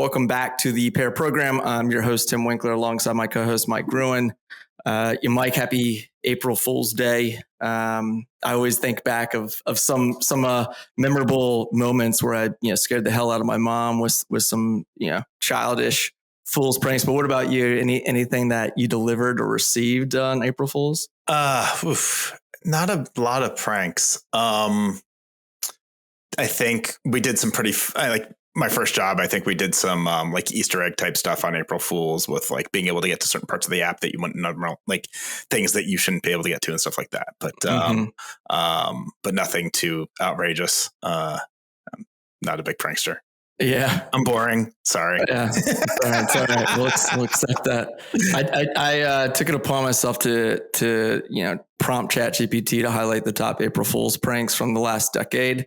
Welcome back to the Pair Program. I'm your host, Tim Winkler, alongside my co-host, Mike Gruen. Mike, happy April Fool's Day. I always think back of some memorable moments where I scared the hell out of my mom with some childish fool's pranks. But what about you? Anything that you delivered or received on April Fool's? Not a lot of pranks. I think we did some pretty my first job. I think we did some like Easter egg type stuff on April Fool's with like being able to get to certain parts of the app that you wouldn't normally, like things that you shouldn't be able to get to and stuff like that. But but nothing too outrageous. I'm not a big prankster. Yeah, I'm boring. Sorry. Yeah, it's all right. We'll accept that. I took it upon myself to prompt ChatGPT to highlight the top April Fool's pranks from the last decade.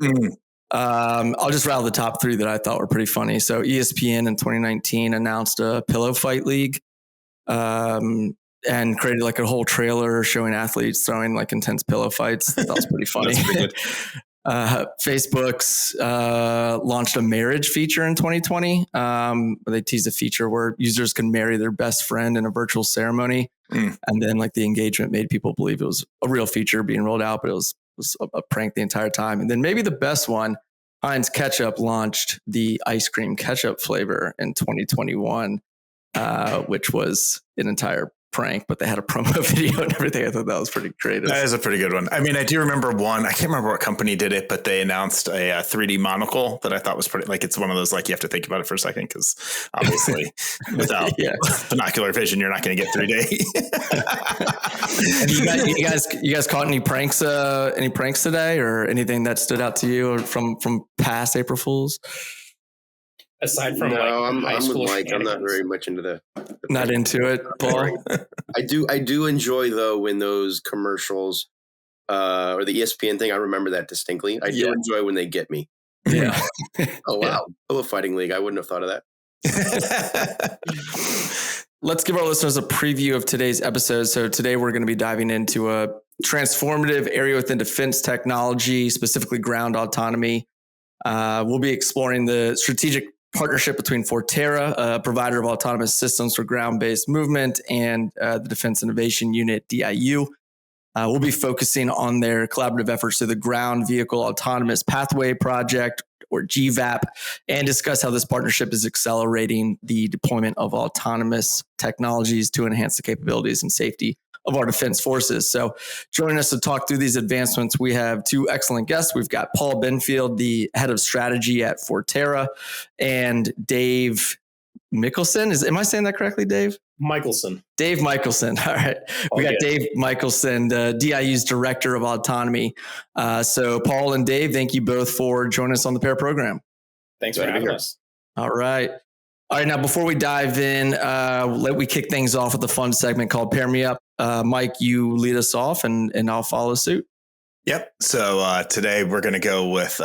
I'll just rattle the top three that I thought were pretty funny. So ESPN in 2019 announced a pillow fight league, and created like a whole trailer showing athletes throwing like intense pillow fights. That was pretty funny. That's pretty good. Facebook's launched a marriage feature in 2020. They teased a feature where users can marry their best friend in a virtual ceremony. And then like the engagement made people believe it was a real feature being rolled out, but it was a prank the entire time. And then maybe the best one, Heinz Ketchup launched the ice cream ketchup flavor in 2021, which was an entire prank, but they had a promo video and everything. I thought that was pretty creative. That is a pretty good one. I mean, I do remember one. I can't remember what company did it, but they announced a 3D monocle that I thought was pretty. Like, it's one of those like you have to think about it for a second because obviously without binocular vision, you're not going to get 3D. you guys caught any pranks? Any pranks today, or anything that stood out to you from past April Fools? Aside from I'm with Mike. I'm not very much into the not into it, Paul. I do enjoy though when those commercials or the ESPN thing. I remember that distinctly. I do enjoy when they get me. Yeah. Oh wow, Pillow Fighting League. I wouldn't have thought of that. Let's give our listeners a preview of today's episode. So today we're going to be diving into a transformative area within defense technology, specifically ground autonomy. We'll be exploring the strategic partnership between Forterra, a provider of autonomous systems for ground-based movement, and the Defense Innovation Unit, DIU. We'll be focusing on their collaborative efforts to the Ground Vehicle Autonomous Pathway Project, or GVAP, and discuss how this partnership is accelerating the deployment of autonomous technologies to enhance the capabilities and safety of our defense forces. So joining us to talk through these advancements, we have two excellent guests. We've got Paul Benfield, the head of strategy at Forterra, and Dave Michelson. Am I saying that correctly, Dave? Michelson. Dave Michelson. All right. We got Dave Michelson, the DIU's director of autonomy. So Paul and Dave, thank you both for joining us on the Pair Program. Thanks for having us. All right. All right. Now, before we dive in, let me kick things off with a fun segment called Pair Me Up. Mike, you lead us off and I'll follow suit. Yep. So today we're going to go with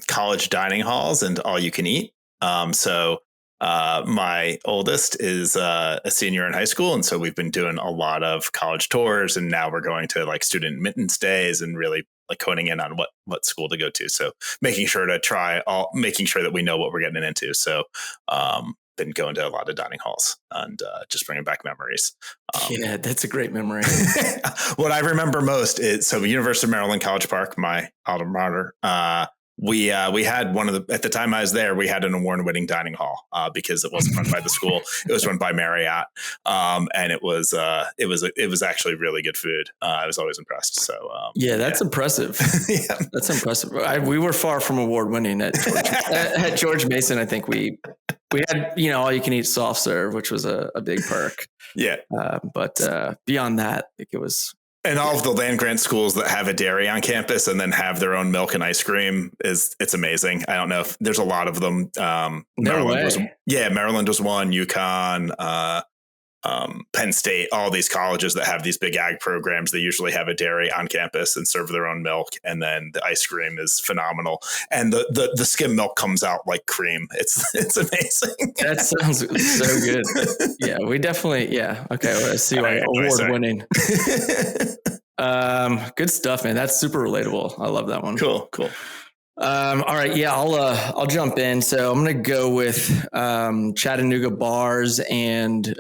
college dining halls and all you can eat. My oldest is a senior in high school. And so we've been doing a lot of college tours, and now we're going to like student admittance days and really like honing in on what school to go to. So making sure that we know what we're getting into. So been going to a lot of dining halls and just bringing back memories. Yeah, that's a great memory. What I remember most is University of Maryland, College Park, my alma mater. We had at the time I was there, we had an award-winning dining hall because it wasn't run by the school. It was run by Marriott. And it was actually really good food. I was always impressed. So, that's impressive. Yeah. That's impressive. We were far from award-winning at George Mason. I think we had, all you can eat soft serve, which was a big perk. Yeah. But beyond that, I think it was. And all of the land grant schools that have a dairy on campus and then have their own milk and ice cream it's amazing. I don't know if there's a lot of them. Maryland was one, UConn, Penn State, all these colleges that have these big ag programs. They usually have a dairy on campus and serve their own milk. And then the ice cream is phenomenal. And the skim milk comes out like cream. It's amazing. That sounds so good. Yeah, we definitely. Yeah. Okay. Well, I see why award winning. Good stuff, man. That's super relatable. I love that one. Cool. All right. Yeah, I'll jump in. So I'm going to go with Chattanooga bars and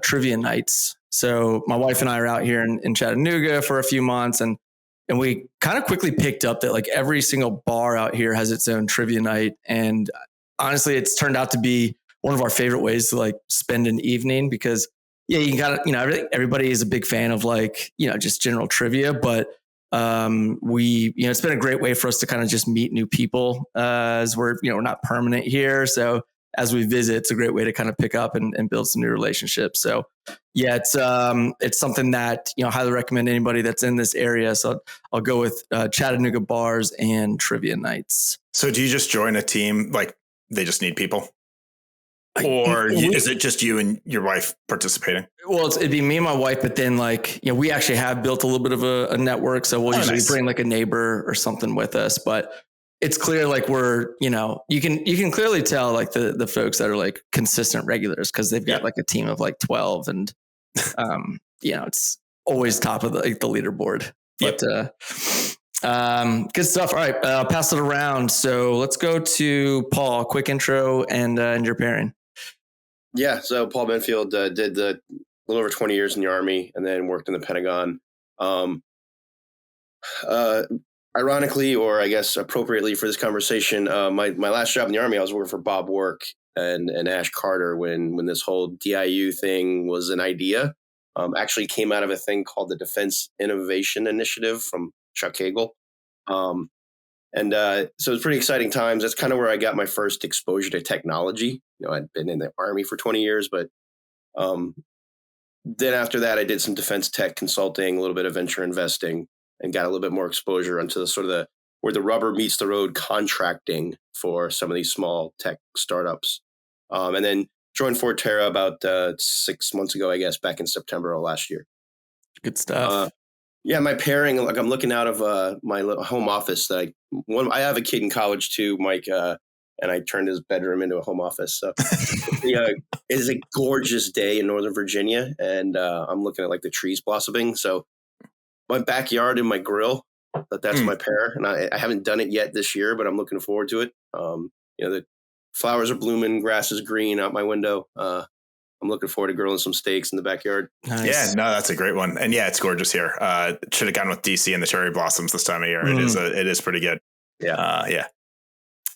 trivia nights. So my wife and I are out here in Chattanooga for a few months, and we kind of quickly picked up that like every single bar out here has its own trivia night. And honestly, it's turned out to be one of our favorite ways to like spend an evening because yeah, you got to, everybody is a big fan of like, just general trivia, but it's been a great way for us to kind of just meet new people as we're not permanent here. So as we visit, it's a great way to kind of pick up and build some new relationships. So yeah, it's something that, highly recommend anybody that's in this area. So I'll go with Chattanooga bars and trivia nights. So do you just join a team? Like they just need people? Or is it just you and your wife participating? Well, it'd be me and my wife, but then we actually have built a little bit of a network. So we'll usually bring like a neighbor or something with us, but it's clear like we're, you can clearly tell like the folks that are like consistent regulars because they've got like a team of like 12 and, it's always top of the leaderboard, but, good stuff. All right. I'll pass it around. So let's go to Paul, quick intro and your pairing. Yeah, so Paul Benfield did a little over 20 years in the Army and then worked in the Pentagon. Ironically, or I guess appropriately for this conversation, my last job in the Army, I was working for Bob Work and Ash Carter when this whole DIU thing was an idea. Actually came out of a thing called the Defense Innovation Initiative from Chuck Hagel. So it was pretty exciting times. That's kind of where I got my first exposure to technology. I'd been in the Army for 20 years, but then after that, I did some defense tech consulting, a little bit of venture investing, and got a little bit more exposure onto where the rubber meets the road contracting for some of these small tech startups. And then joined Forterra about 6 months ago, I guess, back in September of last year. Good stuff. Yeah, my pairing, like I'm looking out of my little home office that I have a kid in college too, Mike, and I turned his bedroom into a home office. So it is a gorgeous day in Northern Virginia, and I'm looking at like the trees blossoming. So my backyard and my grill, that's my pair, and I haven't done it yet this year, but I'm looking forward to it. The flowers are blooming, grass is green out my window. I'm looking forward to grilling some steaks in the backyard. Nice. Yeah, no, that's a great one. And yeah, it's gorgeous here. Should have gone with DC and the cherry blossoms this time of year. It is pretty good. Yeah.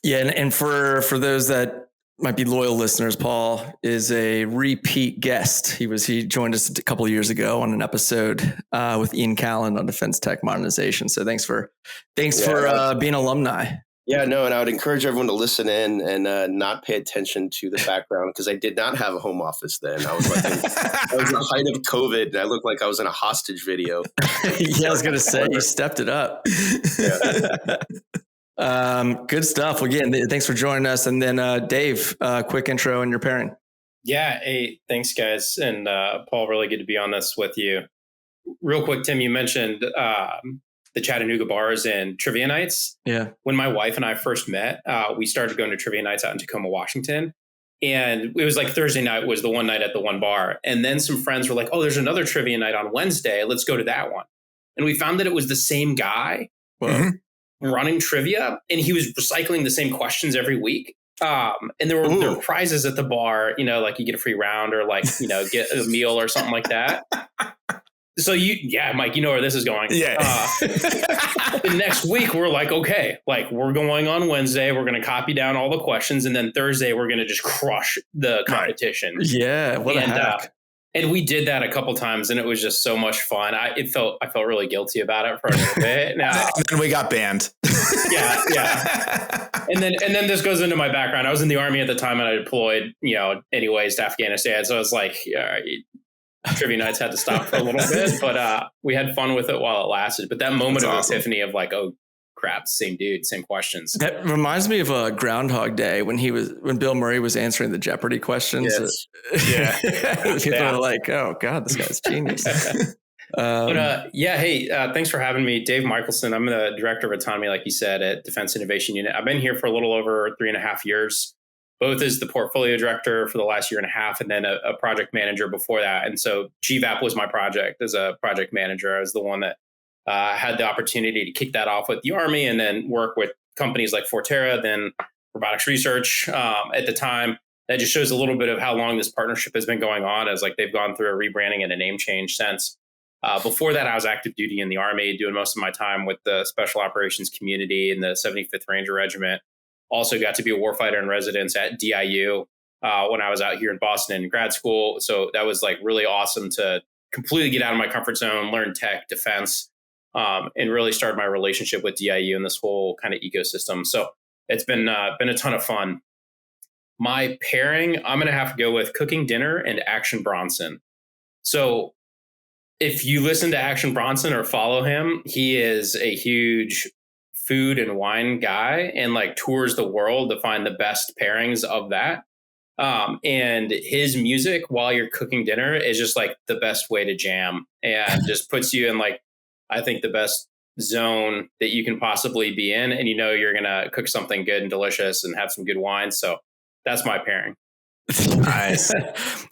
Yeah. And for those that might be loyal listeners, Paul is a repeat guest. He joined us a couple of years ago on an episode with Ian Callan on defense tech modernization. So thanks for being alumni. Yeah, no, and I would encourage everyone to listen in and not pay attention to the background because I did not have a home office then. I was like, I was in the height of COVID, and I looked like I was in a hostage video. Yeah, I was going to say, you stepped it up. Yeah. Good stuff. Well, again, thanks for joining us. And then Dave, quick intro and your pairing. Yeah, hey, thanks, guys. And Paul, really good to be on this with you. Real quick, Tim, you mentioned the Chattanooga bars and trivia nights. Yeah. When my wife and I first met, we started going to trivia nights out in Tacoma, Washington. And it was like Thursday night was the one night at the one bar. And then some friends were like, oh, there's another trivia night on Wednesday. Let's go to that one. And we found that it was the same guy running trivia. And he was recycling the same questions every week. And there were prizes at the bar, like you get a free round or like, get a meal or something like that. So Mike, you know where this is going. Yeah. The next week we're like, okay, like we're going on Wednesday. We're going to copy down all the questions. And then Thursday we're going to just crush the competition. Right. Yeah. What a hack. And we did that a couple times and it was just so much fun. I felt really guilty about it for a little bit. Now, and then we got banned. Yeah. And then this goes into my background. I was in the Army at the time and I deployed, anyways to Afghanistan. So I was like, trivia nights had to stop for a little bit, but we had fun with it while it lasted. But that moment of epiphany of like, oh crap, same dude, same questions. That reminds me of Groundhog Day when Bill Murray was answering the Jeopardy questions. Yes. Yeah. People are like, oh God, this guy's genius. Thanks for having me. Dave Michelson. I'm the director of autonomy, like you said, at Defense Innovation Unit. I've been here for a little over 3.5 years. Both as the portfolio director for the last year and a half, and then a project manager before that. And so GVAP was my project as a project manager. I was the one that had the opportunity to kick that off with the Army and then work with companies like Forterra, then robotics research at the time. That just shows a little bit of how long this partnership has been going on, as like they've gone through a rebranding and a name change since. Before that, I was active duty in the Army, doing most of my time with the Special Operations community in the 75th Ranger Regiment. Also got to be a warfighter in residence at DIU when I was out here in Boston in grad school. So that was like really awesome to completely get out of my comfort zone, learn tech, defense, and really start my relationship with DIU and this whole kind of ecosystem. So it's been a ton of fun. My pairing, I'm going to have to go with cooking dinner and Action Bronson. So if you listen to Action Bronson or follow him, he is a huge food and wine guy and like tours the world to find the best pairings of that. And his music while you're cooking dinner is just like the best way to jam and just puts you in like, I think the best zone that you can possibly be in. And you know, you're going to cook something good and delicious and have some good wine. So that's my pairing. Nice.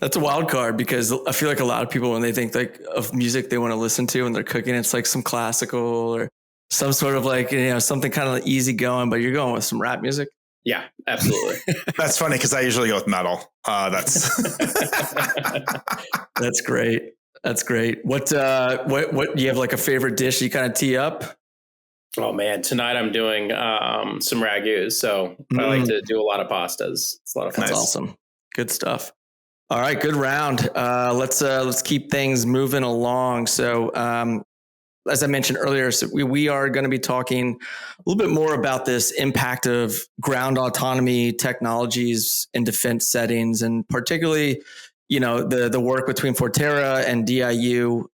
That's a wild card because I feel like a lot of people, when they think like of music they want to listen to when they're cooking, it's like some classical or some sort of like, something kind of easy going, but you're going with some rap music. Yeah, absolutely. That's funny because I usually go with metal. That's That's great. That's great. What do you have like a favorite dish you kind of tee up? Oh man, tonight I'm doing some ragus. So I like to do a lot of pastas. It's a lot of fun. That's awesome. Good stuff. All right, good round. Let's keep things moving along. So as I mentioned earlier, so we are going to be talking a little bit more about this impact of ground autonomy technologies in defense settings, and particularly, the work between Forterra and DIU.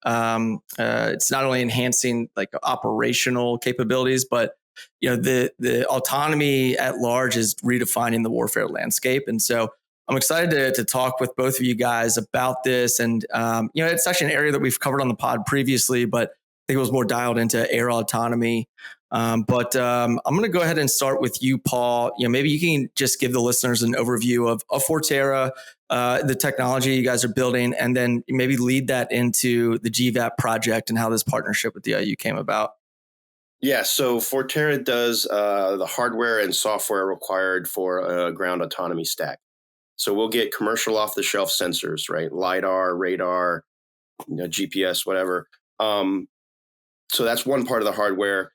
It's not only enhancing like operational capabilities, but the autonomy at large is redefining the warfare landscape. And so I'm excited to talk with both of you guys about this. And it's actually an area that we've covered on the pod previously, but I think it was more dialed into air autonomy. But I'm going to go ahead and start with you, Paul. Maybe you can just give the listeners an overview of Forterra, the technology you guys are building, and then maybe lead that into the GVAP project and how this partnership with DIU came about. Yeah, so Forterra does the hardware and software required for a ground autonomy stack. So we'll get commercial off-the-shelf sensors, right? LiDAR, radar, GPS, whatever. So that's one part of the hardware.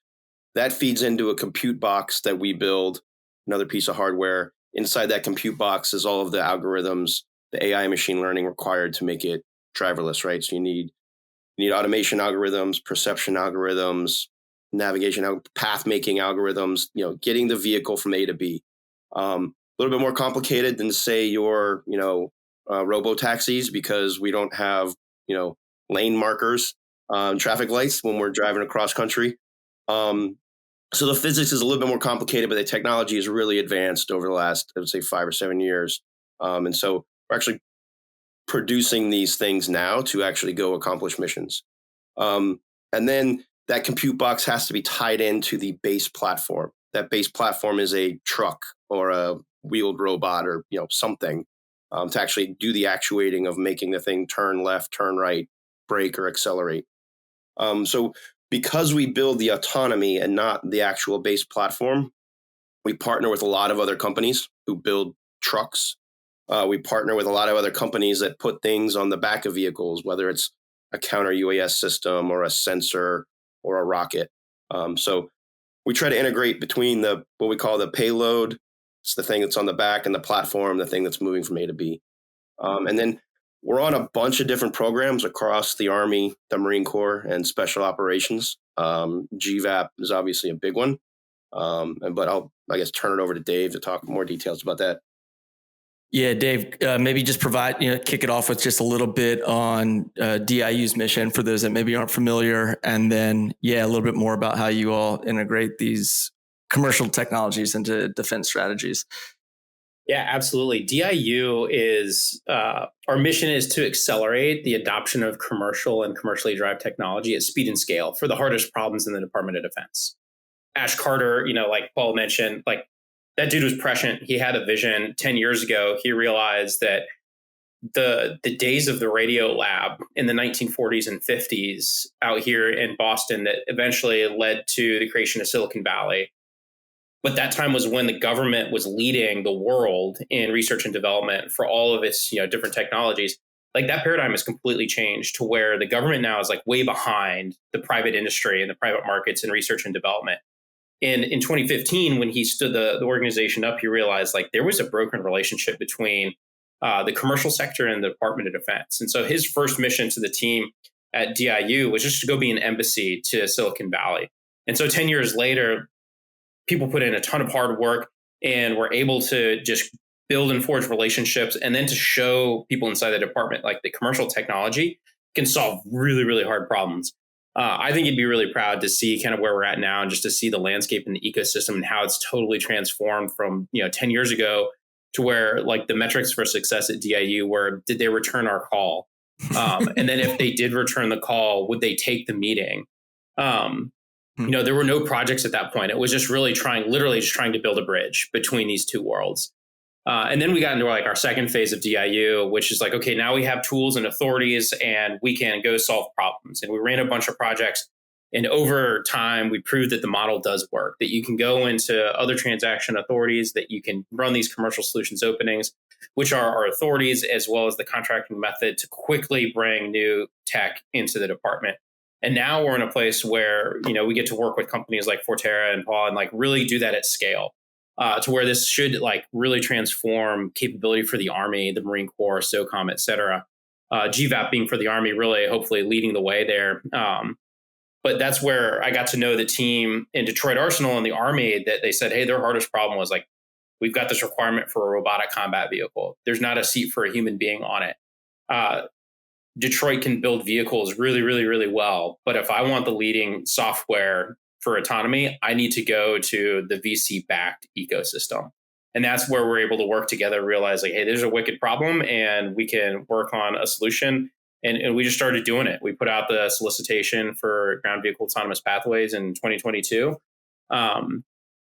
That feeds into a compute box that we build, another piece of hardware. Inside that compute box is all of the algorithms, the AI machine learning required to make it driverless, right? So you need automation algorithms, perception algorithms, navigation, path making algorithms, getting the vehicle from A to B. A little bit more complicated than say your, robo-taxis, because we don't have, lane markers, traffic lights when we're driving across country. So the physics is a little bit more complicated, but the technology is really advanced over the last, I would say, 5 or 7 years. And so we're actually producing these things now to actually go accomplish missions. And then that compute box has to be tied into the base platform. That base platform is a truck or a wheeled robot or something to actually do the actuating of making the thing turn left, turn right, brake, or accelerate. So because we build the autonomy and not the actual base platform, we partner with a lot of other companies who build trucks. We partner with a lot of other companies that put things on the back of vehicles, whether it's a counter UAS system or a sensor or a rocket. So we try to integrate between what we call the payload, it's the thing that's on the back, and the platform, the thing that's moving from A to B. And then we're on a bunch of different programs across the Army, the Marine Corps, and Special Operations. GVAP is obviously a big one. But I'll, turn it over to Dave to talk more details about that. Yeah, Dave, maybe just kick it off with just a little bit on DIU's mission for those that maybe aren't familiar. And then, a little bit more about how you all integrate these commercial technologies into defense strategies. Yeah, absolutely. DIU is, our mission is to accelerate the adoption of commercial and commercially derived technology at speed and scale for the hardest problems in the Department of Defense. Ash Carter, like Paul mentioned, like that dude was prescient. He had a vision 10 years ago. He realized that the days of the radio lab in the 1940s and 50s out here in Boston that eventually led to the creation of Silicon Valley But that time was when the government was leading the world in research and development for all of its, different technologies. Like that paradigm has completely changed to where the government now is like way behind the private industry and the private markets in research and development. And in 2015, when he stood the organization up, he realized like there was a broken relationship between the commercial sector and the Department of Defense. And so his first mission to the team at DIU was just to go be an embassy to Silicon Valley. And so 10 years later, people put in a ton of hard work and were able to just build and forge relationships, and then to show people inside the department like the commercial technology can solve really, really hard problems. I think you'd be really proud to see kind of where we're at now, and just to see the landscape and the ecosystem and how it's totally transformed from 10 years ago to where like the metrics for success at DIU were, did they return our call? And then if they did return the call, would they take the meeting? There were no projects at that point. It was just literally trying to build a bridge between these two worlds. And then we got into like our second phase of DIU, which is like, okay, now we have tools and authorities and we can go solve problems. And we ran a bunch of projects. And over time, we proved that the model does work, that you can go into other transaction authorities, that you can run these commercial solutions openings, which are our authorities, as well as the contracting method to quickly bring new tech into the department. And now we're in a place where, we get to work with companies like Forterra and Paul and like really do that at scale, to where this should like really transform capability for the Army, the Marine Corps, SOCOM, et cetera. GVAP being for the Army, really hopefully leading the way there. But that's where I got to know the team in Detroit Arsenal and the Army, that they said, hey, their hardest problem was like, we've got this requirement for a robotic combat vehicle. There's not a seat for a human being on it. Detroit can build vehicles really, really, really well. But if I want the leading software for autonomy, I need to go to the VC-backed ecosystem. And that's where we're able to work together, realize like, hey, there's a wicked problem and we can work on a solution. And we just started doing it. We put out the solicitation for ground vehicle autonomous pathways in 2022.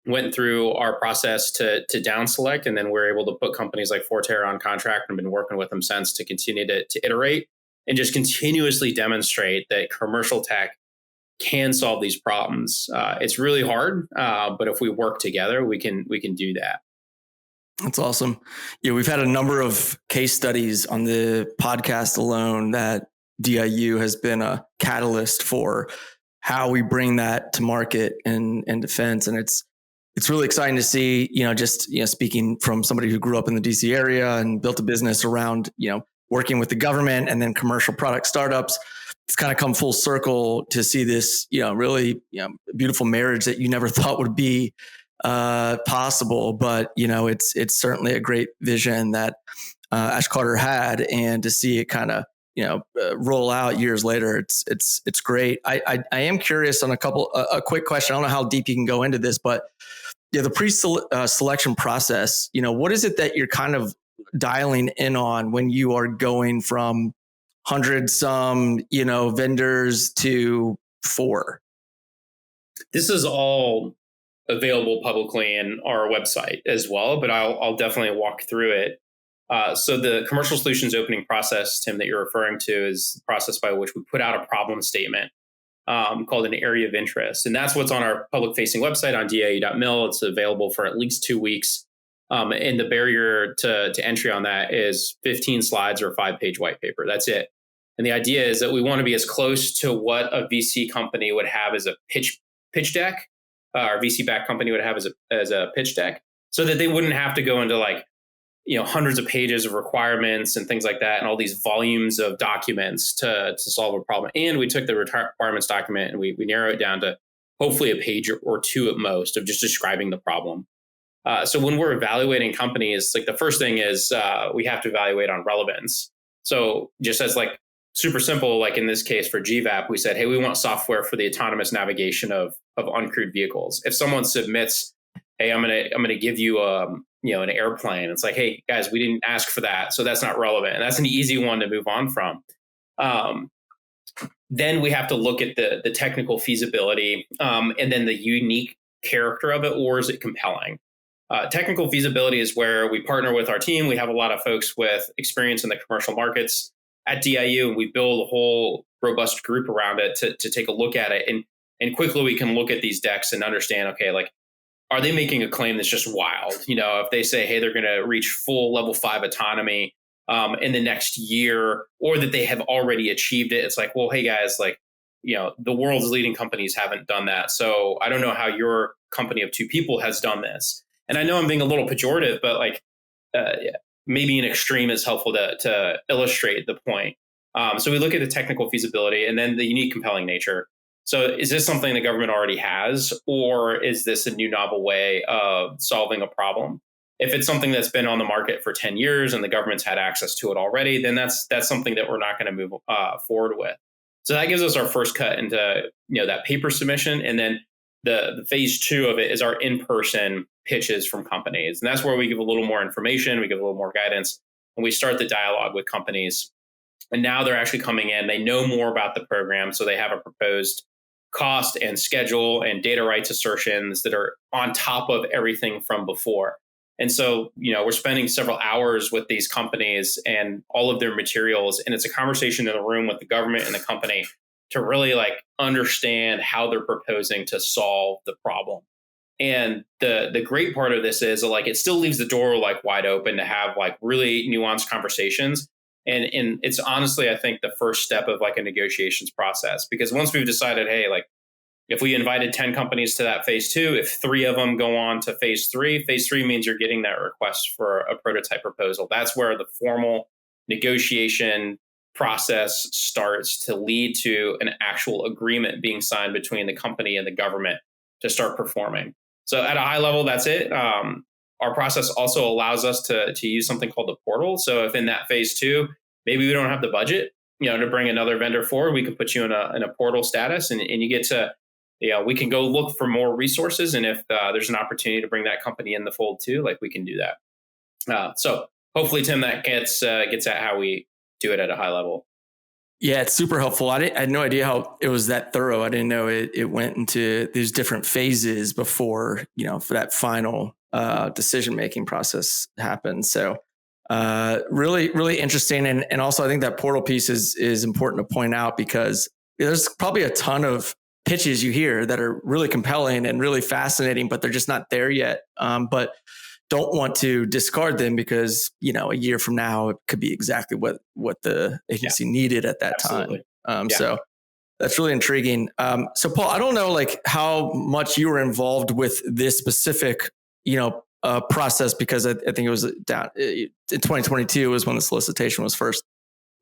Went through our process to down select, and then we're able to put companies like Forterra on contract, and been working with them since to continue to iterate and just continuously demonstrate that commercial tech can solve these problems. It's really hard, but if we work together, we can do that. That's awesome. Yeah, we've had a number of case studies on the podcast alone that DIU has been a catalyst for how we bring that to market in defense. And it's really exciting to see, speaking from somebody who grew up in the DC area and built a business around, working with the government and then commercial product startups. It's kind of come full circle to see this, really, beautiful marriage that you never thought would be possible, but it's certainly a great vision that Ash Carter had, and to see it kind of roll out years later, it's great. I am curious on a quick question. I don't know how deep you can go into this, but the pre-selection process, what is it that you're kind of dialing in on when you are going from 100 some vendors to 4? This is all available publicly in our website as well, but I'll definitely walk through it. So the commercial solutions opening process, Tim, that you're referring to, is the process by which we put out a problem statement called an area of interest. And that's what's on our public facing website on diu.mil. It's available for at least 2 weeks. And the barrier to entry on that is 15 slides or a 5-page white paper. That's it. And the idea is that we want to be as close to what a VC company would have as a pitch deck, or VC-backed company would have as a pitch deck, so that they wouldn't have to go into like, hundreds of pages of requirements and things like that, and all these volumes of documents to solve a problem. And we took the requirements document and we narrow it down to hopefully a page or 2 at most of just describing the problem. So when we're evaluating companies, like the first thing is we have to evaluate on relevance. So just as like super simple, like in this case for GVAP, we said, hey, we want software for the autonomous navigation of uncrewed vehicles. If someone submits, hey, I'm gonna give you an airplane, it's like, hey guys, we didn't ask for that, so that's not relevant. And that's an easy one to move on from. Then we have to look at the technical feasibility, and then the unique character of it, or is it compelling? Technical feasibility is where we partner with our team. We have a lot of folks with experience in the commercial markets at DIU, and we build a whole robust group around it to take a look at it. And quickly we can look at these decks and understand, okay, like are they making a claim that's just wild? If they say, hey, they're going to reach full level 5 autonomy in the next year, or that they have already achieved it, it's like, well, hey guys, like, the world's leading companies haven't done that. So I don't know how your company of 2 people has done this. And I know I'm being a little pejorative, but like maybe an extreme is helpful to illustrate the point. So we look at the technical feasibility and then the unique compelling nature. So is this something the government already has, or is this a new novel way of solving a problem? If it's something that's been on the market for 10 years and the government's had access to it already, then that's something that we're not going to move forward with. So that gives us our first cut into that paper submission, and then the phase 2 of it is our in-person pitches from companies, and that's where we give a little more information, we give a little more guidance, and we start the dialogue with companies. And now they're actually coming in; they know more about the program, so they have a proposed cost and schedule and data rights assertions that are on top of everything from before. And so, we're spending several hours with these companies and all of their materials. And it's a conversation in the room with the government and the company to really like understand how they're proposing to solve the problem. And the great part of this is like, it still leaves the door like wide open to have like really nuanced conversations. And it's honestly, I think, the first step of like a negotiations process, because once we've decided, hey, like, if we invited 10 companies to that phase 2, if 3 of them go on to phase 3 means you're getting that request for a prototype proposal. That's where the formal negotiation process starts to lead to an actual agreement being signed between the company and the government to start performing. So at a high level, that's it. Our process also allows us to use something called the portal. So if in that phase 2, maybe we don't have the budget, to bring another vendor forward, we can put you in a portal status, and you get to, we can go look for more resources. And if there's an opportunity to bring that company in the fold too, like, we can do that. So hopefully, Tim, that gets at how we do it at a high level. Yeah, it's super helpful. I had no idea how it was that thorough. I didn't know it went into these different phases before, for that final decision-making process happens. So really, really interesting. And also I think that portal piece is important to point out, because there's probably a ton of pitches you hear that are really compelling and really fascinating, but they're just not there yet. But don't want to discard them because, a year from now, it could be exactly what the agency needed at that Absolutely. time. So that's really intriguing. So Paul, I don't know like how much you were involved with this specific, process, because I think it was down in 2022 was when the solicitation was first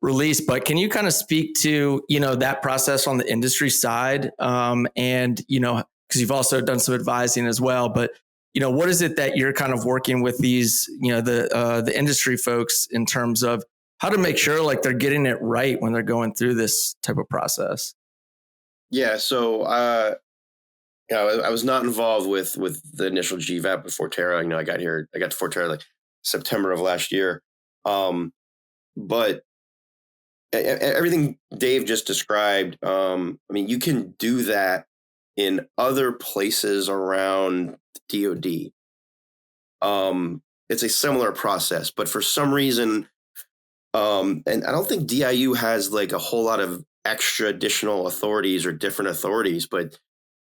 released. But can you kind of speak to, that process on the industry side? And, because you've also done some advising as well, but what is it that you're kind of working with these, the industry folks in terms of how to make sure like they're getting it right when they're going through this type of process? Yeah. So, I was not involved with the initial GVAP with Forterra. I got to Forterra like September of last year. But everything Dave just described, you can do that in other places around DoD. It's a similar process, but for some reason, and I don't think DIU has like a whole lot of extra additional authorities or different authorities, but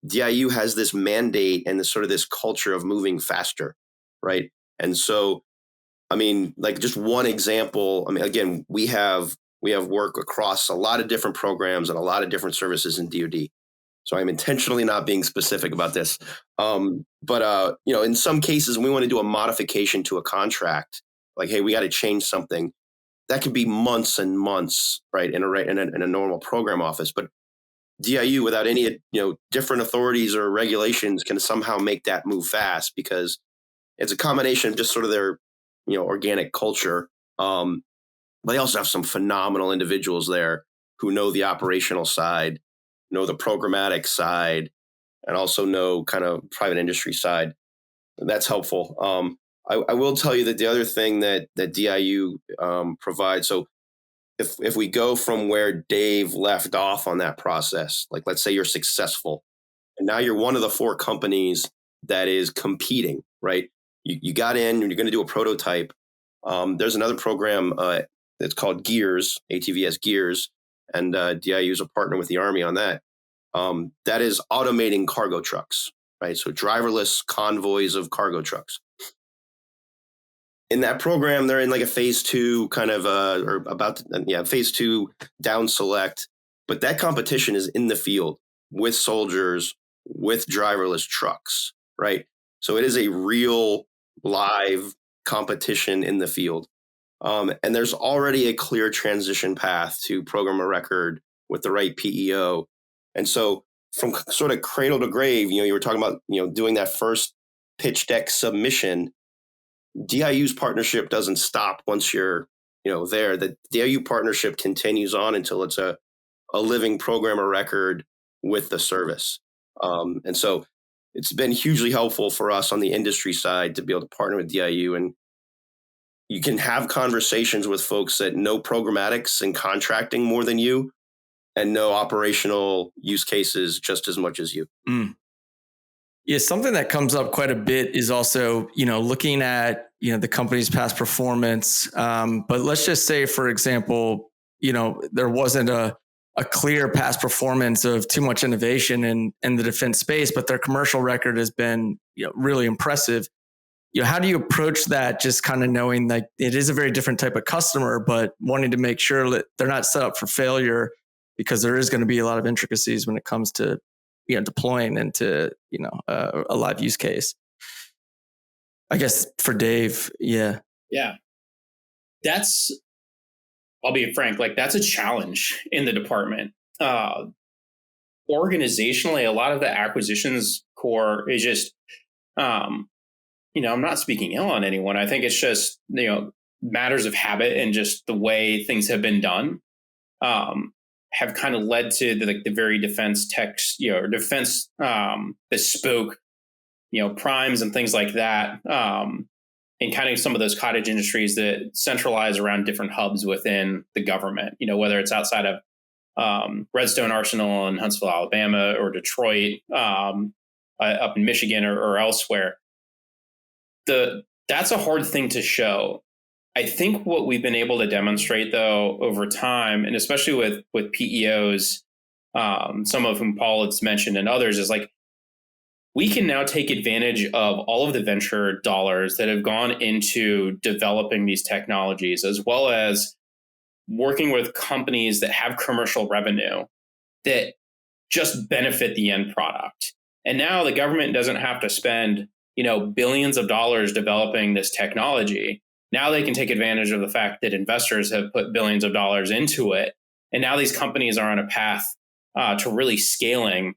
DIU has this mandate and this culture of moving faster, right? And so, like just one example, again, we have work across a lot of different programs and a lot of different services in DoD. So I'm intentionally not being specific about this. But in some cases, when we want to do a modification to a contract, like, hey, we got to change something, that could be months and months, right, in a normal program office. But DIU, without any different authorities or regulations, can somehow make that move fast, because it's a combination of just sort of their organic culture. But they also have some phenomenal individuals there who know the operational side, know the programmatic side, and also know kind of private industry side. And that's helpful. I will tell you that the other thing that DIU provides, so if we go from where Dave left off on that process, like let's say you're successful, and now you're one of the 4 companies that is competing, right? You got in, and you're going to do a prototype. There's another program that's called Gears, ATVS Gears, and DIU is a partner with the Army on that. That is automating cargo trucks, right? So driverless convoys of cargo trucks. In that program, they're in like a phase 2 kind of, phase 2 down select. But that competition is in the field with soldiers, with driverless trucks, right? So it is a real live competition in the field. And there's already a clear transition path to program of record with the right PEO. And so from sort of cradle to grave, you were talking about, doing that first pitch deck submission. DIU's partnership doesn't stop once you're, there. The DIU partnership continues on until it's a living program of record with the service. And so it's been hugely helpful for us on the industry side to be able to partner with DIU, and you can have conversations with folks that know programmatics and contracting more than you and know operational use cases just as much as you. Mm. Yeah, something that comes up quite a bit is also, looking at, the company's past performance. But let's just say, for example, there wasn't a clear past performance of too much innovation in the defense space, but their commercial record has been, really impressive. How do you approach that? Just kind of knowing that it is a very different type of customer, but wanting to make sure that they're not set up for failure, because there is going to be a lot of intricacies when it comes to, deploying into, a live use case. I guess for Dave. Yeah. Yeah. I'll be frank, that's a challenge in the department. Organizationally, a lot of the acquisitions core is just, I'm not speaking ill on anyone. I think it's just, matters of habit and just the way things have been done have kind of led to the very defense tech, or defense bespoke, primes and things like that. And kind of some of those cottage industries that centralize around different hubs within the government, whether it's outside of Redstone Arsenal in Huntsville, Alabama, or Detroit, up in Michigan or elsewhere. That's a hard thing to show. I think what we've been able to demonstrate, though, over time, and especially with PEOs, some of whom Paul has mentioned and others, is we can now take advantage of all of the venture dollars that have gone into developing these technologies, as well as working with companies that have commercial revenue that just benefit the end product. And now the government doesn't have to spend, billions of dollars developing this technology. Now they can take advantage of the fact that investors have put billions of dollars into it. And now these companies are on a path to really scaling,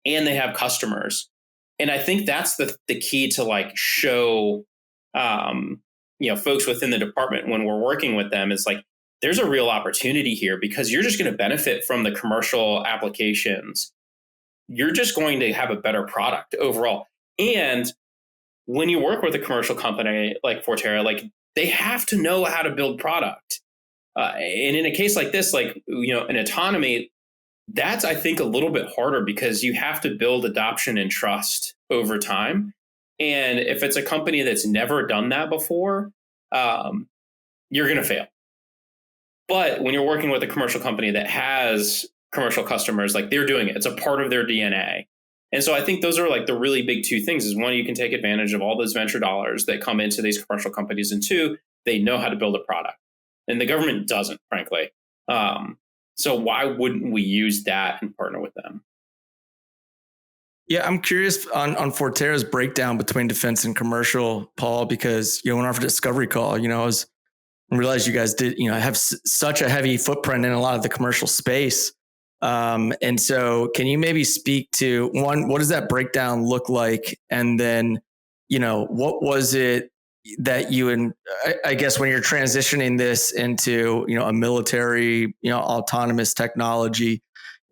and they have customers. And I think that's the key to show, folks within the department when we're working with them is there's a real opportunity here, because you're just going to benefit from the commercial applications. You're just going to have a better product overall. And when you work with a commercial company like Forterra, they have to know how to build product. And in a case like this, an Autonomy, that's, I think, a little bit harder, because you have to build adoption and trust over time. And if it's a company that's never done that before, you're going to fail. But when you're working with a commercial company that has commercial customers, they're doing it. It's a part of their DNA. And so I think those are the really big two things is, one, you can take advantage of all those venture dollars that come into these commercial companies. And two, they know how to build a product. And the government doesn't, frankly. So why wouldn't we use that and partner with them? Yeah, I'm curious on Forterra's breakdown between defense and commercial, Paul, because, on our discovery call, I realized you guys did, have such a heavy footprint in a lot of the commercial space. And so can you maybe speak to, one, what does that breakdown look like? And then, what was it that I guess when you're transitioning this into, a military, autonomous technology,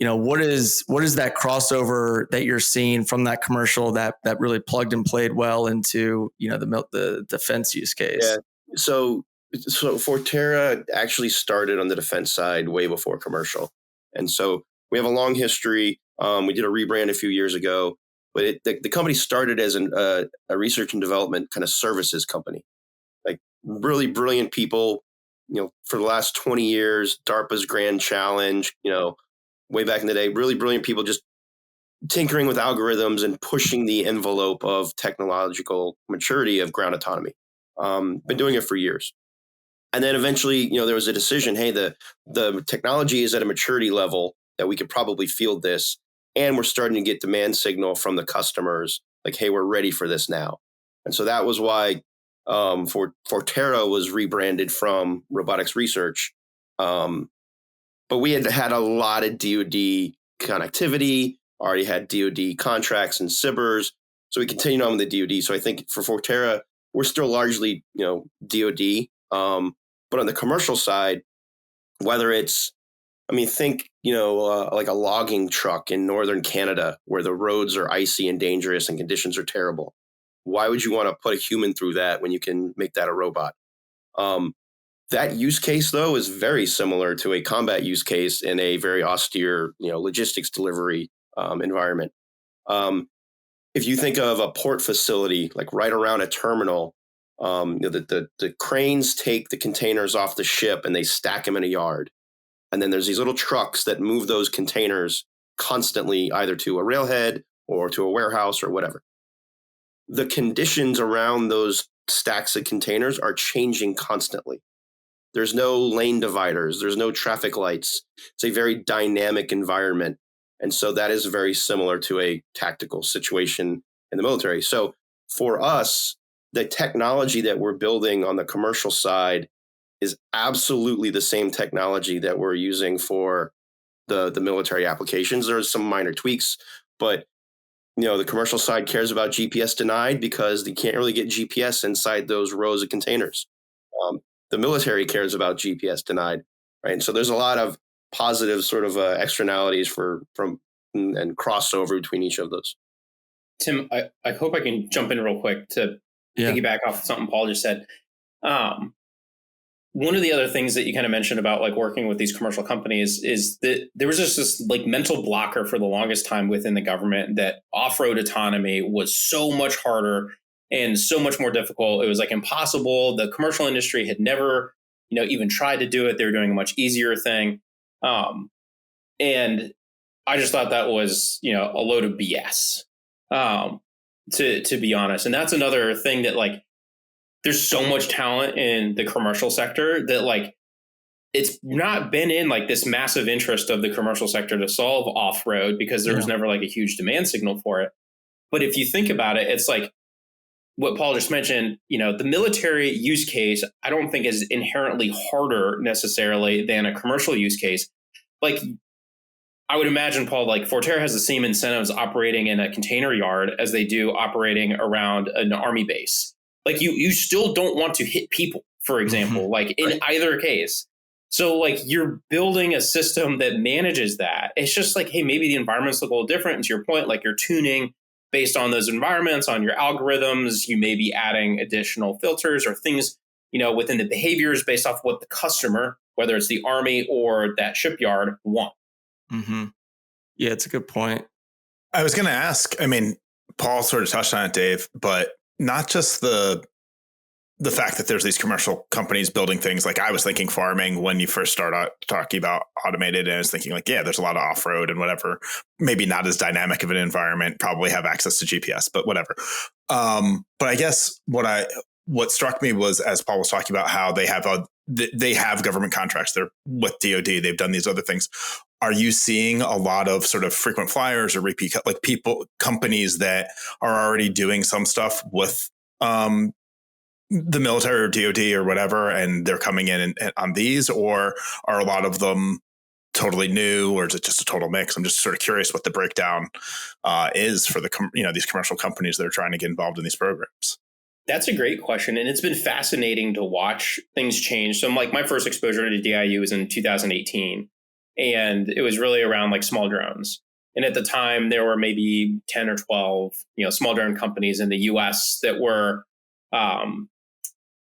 what is that crossover that you're seeing from that commercial that really plugged and played well into, the defense use case? Yeah. So Forterra actually started on the defense side way before commercial. And so we have a long history. We did a rebrand a few years ago, but the company started as a research and development kind of services company, really brilliant people, for the last 20 years, DARPA's Grand Challenge, way back in the day, really brilliant people just tinkering with algorithms and pushing the envelope of technological maturity of ground autonomy. Been doing it for years. And then eventually, there was a decision, hey, the technology is at a maturity level that we could probably field this. And we're starting to get demand signal from the customers, like, hey, we're ready for this now. And so that was why Forterra was rebranded from Robotics Research. But we had a lot of DoD connectivity, already had DoD contracts and SBIRs. So we continued on with the DoD. So I think for Forterra, we're still largely, DoD. But on the commercial side, whether it's, think, like a logging truck in northern Canada where the roads are icy and dangerous and conditions are terrible. Why would you want to put a human through that when you can make that a robot? That use case, though, is very similar to a combat use case in a very austere, logistics delivery environment. If you think of a port facility, like right around a terminal, the cranes take the containers off the ship and they stack them in a yard. And then there's these little trucks that move those containers constantly either to a railhead or to a warehouse or whatever. The conditions around those stacks of containers are changing constantly. There's no lane dividers. There's no traffic lights. It's a very dynamic environment. And so that is very similar to a tactical situation in the military. So for us, the technology that we're building on the commercial side is absolutely the same technology that we're using for the military applications. There's some minor tweaks, but the commercial side cares about GPS denied because they can't really get GPS inside those rows of containers. The military cares about GPS denied, right? And so there's a lot of positive sort of externalities from and crossover between each of those. Tim, I hope I can jump in real quick to piggyback off something Paul just said. One of the other things that you kind of mentioned about like working with these commercial companies is that there was just this like mental blocker for the longest time within the government that off-road autonomy was so much harder and so much more difficult. It was like impossible. The commercial industry had never, even tried to do it. They were doing a much easier thing. And I just thought that was, a load of BS, to be honest. And that's another thing that like, there's so much talent in the commercial sector that like, it's not been in like this massive interest of the commercial sector to solve off-road because there was never like a huge demand signal for it. But if you think about it, it's like what Paul just mentioned, the military use case, I don't think is inherently harder necessarily than a commercial use case. Like I would imagine, Paul, like Forterra has the same incentives operating in a container yard as they do operating around an army base. Like you still don't want to hit people, for example, like in either case. So like you're building a system that manages that. It's just like, hey, maybe the environments look a little different. And to your point, like you're tuning based on those environments, on your algorithms. You may be adding additional filters or things, within the behaviors based off what the customer, whether it's the army or that shipyard, want. Mm-hmm. Yeah, it's a good point. I was going to ask, Paul sort of touched on it, Dave, but not just the fact that there's these commercial companies building things. Like I was thinking farming when you first start out talking about automated, and I was thinking like, yeah, there's a lot of off-road and whatever, maybe not as dynamic of an environment, probably have access to GPS, but whatever. But I guess what struck me was, as Paul was talking about how they have government contracts. They're with DoD. They've done these other things. Are you seeing a lot of sort of frequent flyers or repeat, like companies that are already doing some stuff with the military or DoD or whatever, and they're coming in on these, or are a lot of them totally new, or is it just a total mix? I'm just sort of curious what the breakdown is for these commercial companies that are trying to get involved in these programs. That's a great question. And it's been fascinating to watch things change. So like my first exposure to DIU was in 2018. And it was really around like small drones. And at the time, there were maybe 10 or 12, small drone companies in the US that were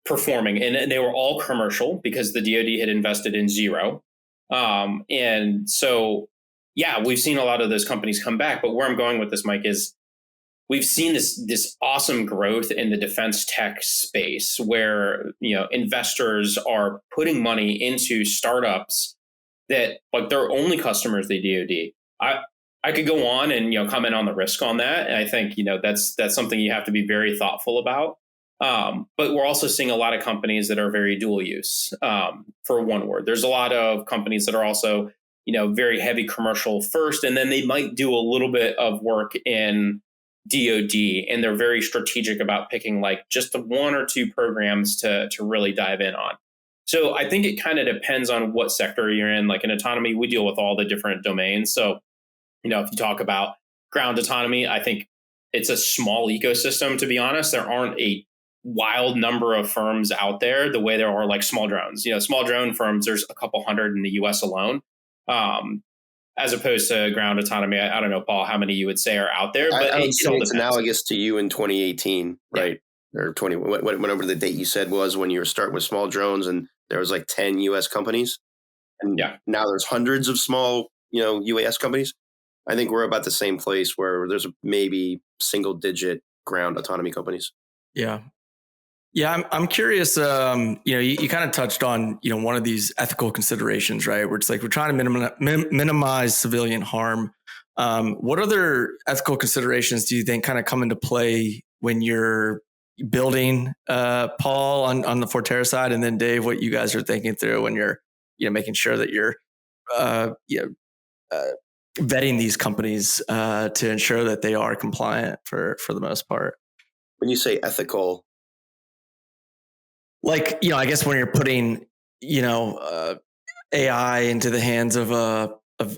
performing. And they were all commercial because the DoD had invested in zero. And so, yeah, we've seen a lot of those companies come back. But where I'm going with this, Mike, is we've seen this awesome growth in the defense tech space where, investors are putting money into startups that like their only customers, the DoD. I I could go on and, comment on the risk on that. And I think, that's something you have to be very thoughtful about. But we're also seeing a lot of companies that are very dual use, for one word. There's a lot of companies that are also, very heavy commercial first, and then they might do a little bit of work in DoD, and they're very strategic about picking like just the one or two programs to really dive in on. So I think it kind of depends on what sector you're in. Like in autonomy, we deal with all the different domains. So, if you talk about ground autonomy, I think it's a small ecosystem, to be honest. There aren't a wild number of firms out there the way there are like small drones. Small drone firms, there's a couple hundred in the US alone. As opposed to ground autonomy, I don't know, Paul, how many you would say are out there, but I would say it's analogous to you in 2018, right? Yeah. Or whatever the date you said was when you were starting with small drones, and there was like 10 US companies, and now there's hundreds of small, UAS companies. I think we're about the same place where there's maybe single digit ground autonomy companies. Yeah. Yeah, I'm curious. You kind of touched on, one of these ethical considerations, right? Where it's like we're trying to minimize civilian harm. What other ethical considerations do you think kind of come into play when you're building, Paul, on the Forterra side, and then Dave, what you guys are thinking through when you're, making sure that you're, vetting these companies to ensure that they are compliant for the most part? When you say ethical, like, I guess when you're putting, AI into the hands of a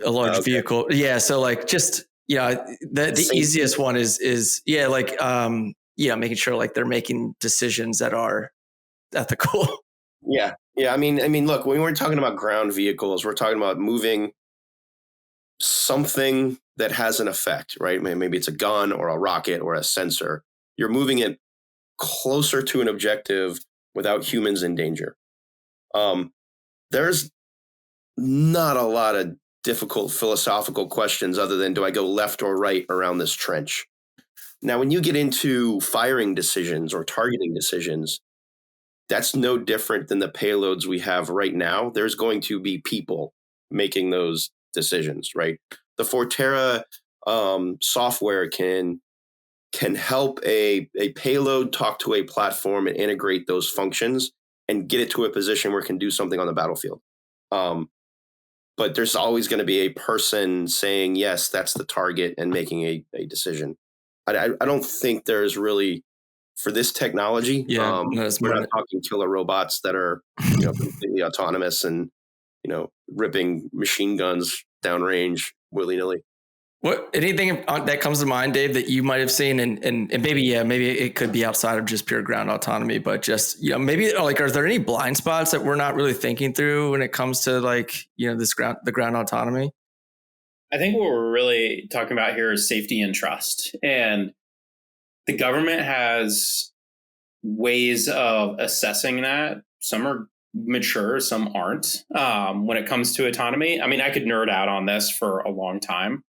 large vehicle. Yeah. So like just, the easiest one is making sure like they're making decisions that are ethical. Yeah. Yeah. I mean, look, when we're talking about ground vehicles, we're talking about moving something that has an effect, right? Maybe it's a gun or a rocket or a sensor. You're moving it closer to an objective without humans in danger. There's not a lot of difficult philosophical questions other than, do I go left or right around this trench? Now, when you get into firing decisions or targeting decisions, that's no different than the payloads we have right now. There's going to be people making those decisions, right? The Forterra software can help a payload talk to a platform and integrate those functions and get it to a position where it can do something on the battlefield. But there's always going to be a person saying, yes, that's the target, and making a decision. I don't think there's really, for this technology, we're not talking killer robots that are completely autonomous and ripping machine guns downrange willy-nilly. What, anything that comes to mind, Dave, that you might have seen, and maybe it could be outside of just pure ground autonomy, but just, maybe like, are there any blind spots that we're not really thinking through when it comes to like, the ground autonomy? I think what we're really talking about here is safety and trust. And the government has ways of assessing that. Some are mature, some aren't, when it comes to autonomy. I mean, I could nerd out on this for a long time.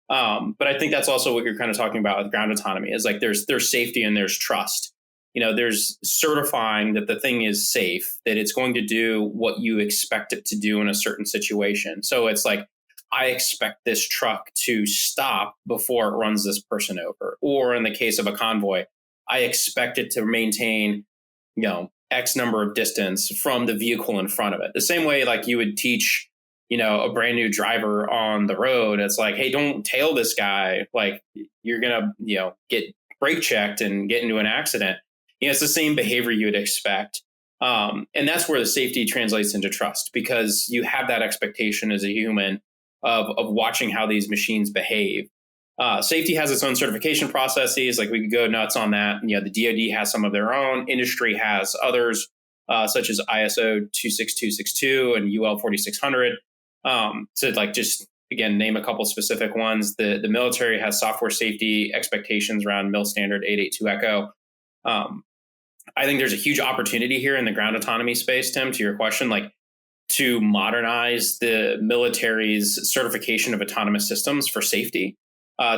But I think that's also what you're kind of talking about with ground autonomy, is like there's safety and there's trust. There's certifying that the thing is safe, that it's going to do what you expect it to do in a certain situation. So it's like, I expect this truck to stop before it runs this person over. Or in the case of a convoy, I expect it to maintain, X number of distance from the vehicle in front of it. The same way like you would teach a brand new driver on the road. It's like, hey, don't tail this guy. Like you're going to, get brake checked and get into an accident. It's the same behavior you would expect. And that's where the safety translates into trust, because you have that expectation as a human of watching how these machines behave. Safety has its own certification processes. Like we could go nuts on that. The DoD has some of their own. Industry has others, such as ISO 26262 and UL 4600. So like just again, name a couple specific ones. The military has software safety expectations around MIL standard 882 Echo. I think there's a huge opportunity here in the ground autonomy space, Tim, to your question, like to modernize the military's certification of autonomous systems for safety,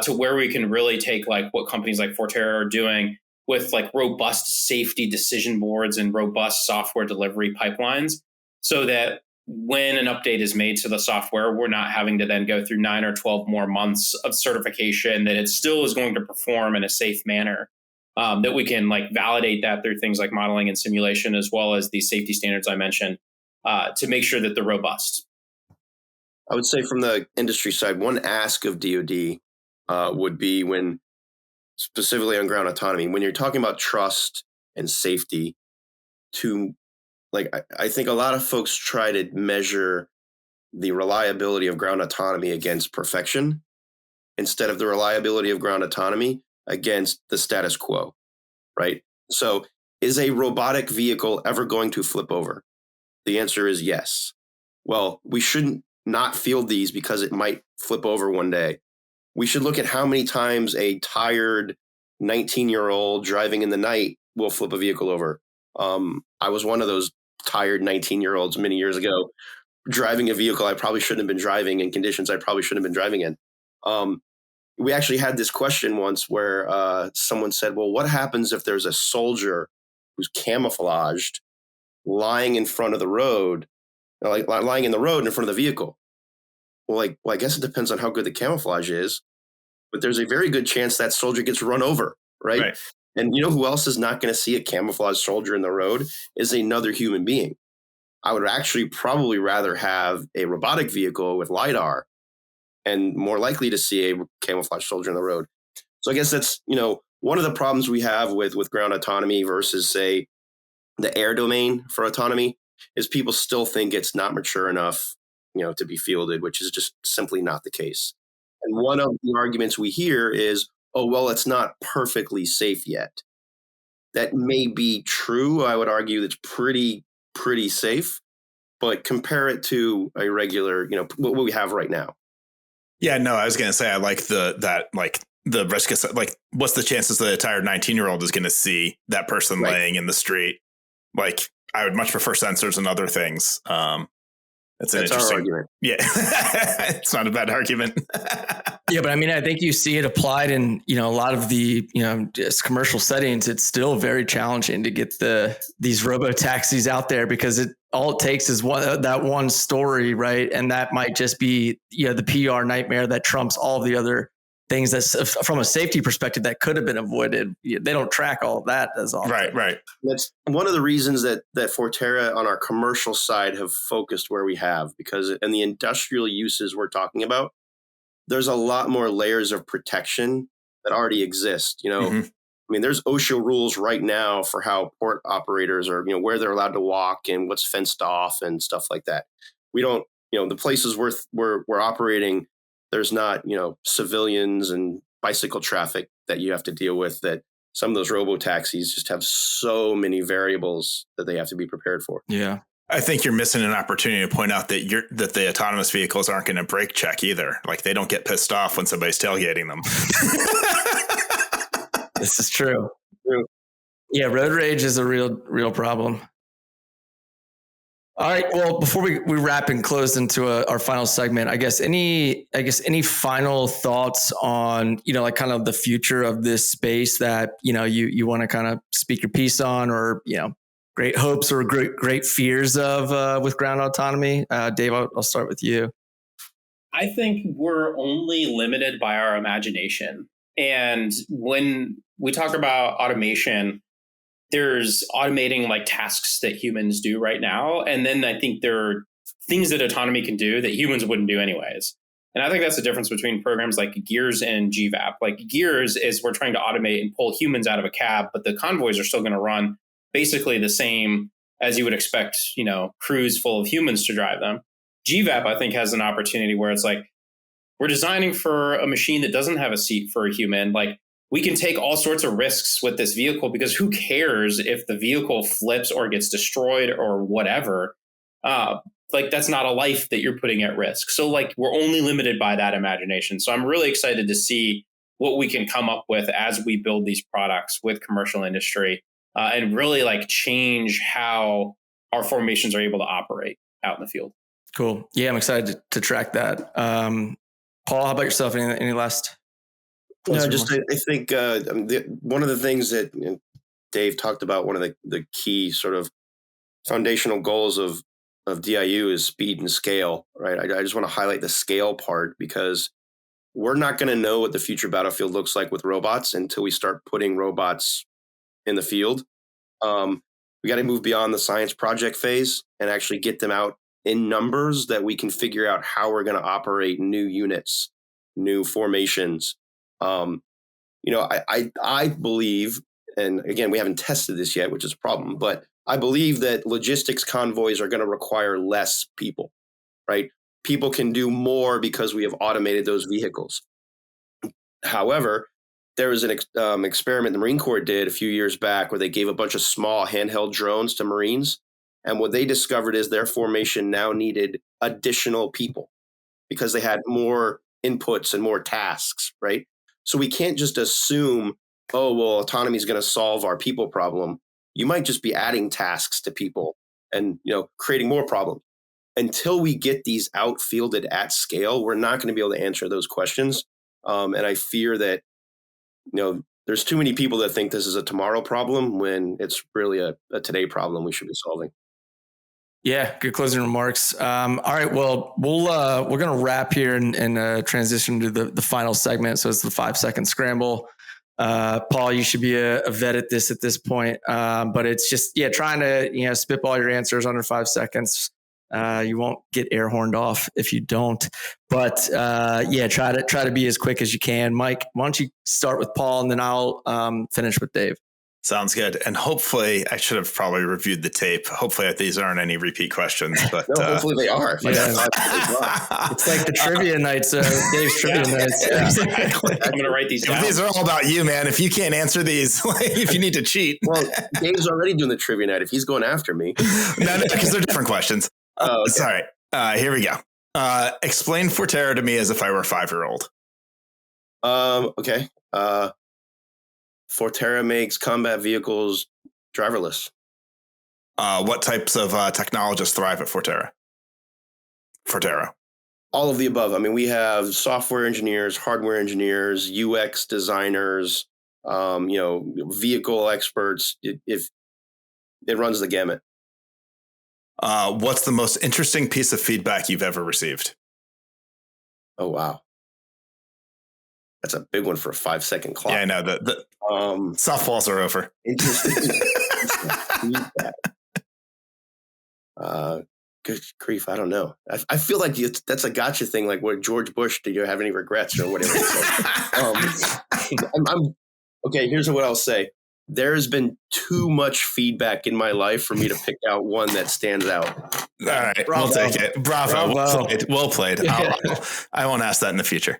to where we can really take like what companies like Forterra are doing with like robust safety decision boards and robust software delivery pipelines, so that when an update is made to the software, we're not having to then go through 9 or 12 more months of certification, that it still is going to perform in a safe manner, that we can like validate that through things like modeling and simulation, as well as these safety standards I mentioned, to make sure that they're robust. I would say from the industry side, one ask of DoD would be when, specifically on ground autonomy, when you're talking about trust and safety, to like, I think a lot of folks try to measure the reliability of ground autonomy against perfection instead of the reliability of ground autonomy against the status quo, right? So is a robotic vehicle ever going to flip over? The answer is yes. Well, we shouldn't not field these because it might flip over one day. We should look at how many times a tired 19-year-old driving in the night will flip a vehicle over. I was one of those tired 19-year-olds many years ago, driving a vehicle I probably shouldn't have been driving in conditions I probably shouldn't have been driving in. We actually had this question once where someone said, well, what happens if there's a soldier who's camouflaged lying in front of the road, like lying in the road in front of the vehicle? Well, I guess it depends on how good the camouflage is, but there's a very good chance that soldier gets run over, right? And you know who else is not going to see a camouflaged soldier in the road is another human being. I would actually probably rather have a robotic vehicle with LiDAR and more likely to see a camouflaged soldier in the road. So I guess that's, one of the problems we have with ground autonomy versus, say, the air domain for autonomy is people still think it's not mature enough, to be fielded, which is just simply not the case. And one of the arguments we hear is, oh, well, it's not perfectly safe yet. That may be true. I would argue that's pretty safe, but compare it to a regular, what we have right now. Yeah, no, I was going to say, I like the risk of, like, what's the chances that a tired 19-year-old is going to see that person laying in the street? Like, I would much prefer sensors and other things. That's an interesting argument. Yeah, it's not a bad argument. Yeah, but I mean, I think you see it applied in, a lot of the, just commercial settings. It's still very challenging to get these robo-taxis out there because all it takes is that one story, right? And that might just be, the PR nightmare that trumps all of the other things that's from a safety perspective that could have been avoided. They don't track all of that as often. Right. That's one of the reasons that Forterra on our commercial side have focused where we have, because in the industrial uses we're talking about, there's a lot more layers of protection that already exist. I mean, there's OSHA rules right now for how port operators are, where they're allowed to walk and what's fenced off and stuff like that. We don't, the places we're operating, there's not, civilians and bicycle traffic that you have to deal with, that some of those robo-taxis just have so many variables that they have to be prepared for. Yeah. I think you're missing an opportunity to point out that that the autonomous vehicles aren't going to brake check either. Like, they don't get pissed off when somebody's tailgating them. This is true. Yeah, road rage is a real problem. All right. Well, before we wrap and close into our final segment, I guess any final thoughts on, like kind of the future of this space that, you want to kind of speak your piece on, or, great hopes or great fears of with ground autonomy? Dave, I'll start with you. I think we're only limited by our imagination. And when we talk about automation, there's automating like tasks that humans do right now. And then I think there are things that autonomy can do that humans wouldn't do anyways. And I think that's the difference between programs like Gears and GVAP. Like Gears is we're trying to automate and pull humans out of a cab, but the convoys are still going to run basically the same as you would expect, crews full of humans to drive them. GVAP, I think, has an opportunity where it's like, we're designing for a machine that doesn't have a seat for a human. Like, we can take all sorts of risks with this vehicle, because who cares if the vehicle flips or gets destroyed or whatever? Like, that's not a life that you're putting at risk. So like, we're only limited by that imagination. So I'm really excited to see what we can come up with as we build these products with commercial industry, and really like change how our formations are able to operate out in the field. Cool. Yeah, I'm excited to track that. Paul, how about yourself? Any last? No, just I think one of the things that Dave talked about, one of the key sort of foundational goals of DIU is speed and scale, right? I just want to highlight the scale part because we're not going to know what the future battlefield looks like with robots until we start putting robots in the field. We got to move beyond the science project phase and actually get them out in numbers that we can figure out how we're going to operate new units, new formations. I believe, and again, we haven't tested this yet, which is a problem, but I believe that logistics convoys are going to require less people, right? People can do more because we have automated those vehicles. However, there was an experiment the Marine Corps did a few years back where they gave a bunch of small handheld drones to Marines. And what they discovered is their formation now needed additional people because they had more inputs and more tasks, right? So we can't just assume, oh, well, autonomy is going to solve our people problem. You might just be adding tasks to people and, creating more problems. Until we get these outfielded at scale, we're not going to be able to answer those questions. And I fear that, there's too many people that think this is a tomorrow problem when it's really a today problem we should be solving. Yeah, good closing remarks. All right, well, we're going to wrap here and transition to the final segment. So it's the 5-second scramble. Paul, you should be a vet at this point. But it's just, trying to, spitball your answers under 5 seconds. You won't get air horned off if you don't, but try to be as quick as you can. Mike, why don't you start with Paul and then I'll finish with Dave. Sounds good. And hopefully, I should have probably reviewed the tape. Hopefully these aren't any repeat questions, but no, hopefully they are. Yeah. It's like the trivia nights, Dave's trivia nights. Yeah, exactly. I'm going to write these down. These are all about you, man. If you can't answer these, if you need to cheat. Well, Dave's already doing the trivia night. If he's going after me. No, because they're different questions. Oh, okay. Sorry. Here we go. Explain Forterra to me as if I were a 5-year-old. Okay. Forterra makes combat vehicles driverless. What types of technologists thrive at Forterra? All of the above. I mean, we have software engineers, hardware engineers, UX designers, vehicle experts. If it runs the gamut. What's the most interesting piece of feedback you've ever received? Oh, wow. That's a big one for a 5-second clock. Yeah, I know. The softballs are over. Interesting feedback. Good grief, I don't know. I feel like that's a gotcha thing, like what George Bush, do you have any regrets or whatever? Okay, here's what I'll say. There has been too much feedback in my life for me to pick out one that stands out. All right, Bravo. We'll take it. Bravo. Well played. I won't ask that in the future.